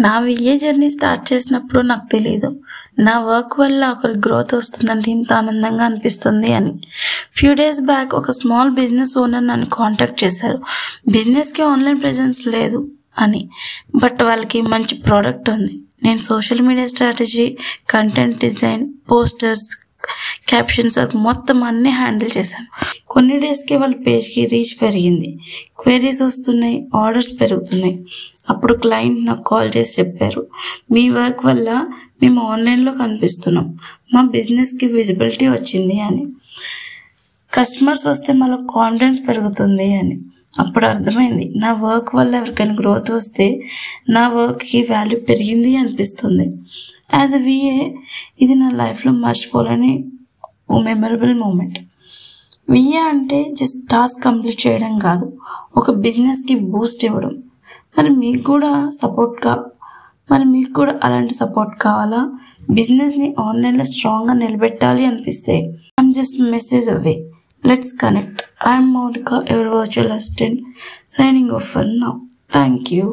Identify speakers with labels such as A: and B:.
A: నా VA journey start చేసినప్పుడు నాకు తెలీదు నా వర్క్ వల్ల ఒకరి గ్రోత్ వస్తుందంటే ఇంత ఆనందంగా అనిపిస్తుంది అని. ఫ్యూ డేస్ బ్యాక్ ఒక స్మాల్ బిజినెస్ ఓనర్ నన్ను కాంటాక్ట్ చేశారు. బిజినెస్కి ఆన్లైన్ ప్రెజెన్స్ లేదు అని, బట్ వాళ్ళకి మంచి ప్రోడక్ట్ ఉంది. నేను social media strategy, content design, posters, captions work మొత్తం అన్నీ హ్యాండిల్ చేశాను. కొన్ని డేస్కి వాళ్ళ పేజ్కి రీచ్ పెరిగింది, క్వైరీస్ వస్తున్నాయి, ఆర్డర్స్ పెరుగుతున్నాయి. అప్పుడు క్లయింట్ నాకు కాల్ చేసి చెప్పారు, మీ వర్క్ వల్ల మేము ఆన్లైన్లో కనిపిస్తున్నాం, మా బిజినెస్కి విజిబిలిటీ వచ్చింది అని. కస్టమర్స్ వస్తే మాలో కాన్ఫిడెన్స్ పెరుగుతుంది అని. అప్పుడు అర్థమైంది, నా వర్క్ వల్ల ఎవరికైనా గ్రోత్ వస్తే నా వర్క్కి వాల్యూ పెరిగింది అనిపిస్తుంది. యాజ్ ఎ విఏ ఇది నా లైఫ్లో మర్చిపోలేని ఓ మెమరబుల్ మూమెంట్. విఏ అంటే జస్ట్ టాస్క్ కంప్లీట్ చేయడం కాదు, ఒక బిజినెస్కి బూస్ట్ ఇవ్వడం. మరి మీకు కూడా అలాంటి సపోర్ట్ కావాలా? బిజినెస్ని ఆన్లైన్లో స్ట్రాంగ్గా నిలబెట్టాలి అనిపిస్తే I'm just message away. Let's connect. I'm Monica, your virtual assistant, signing off for now. Thank you.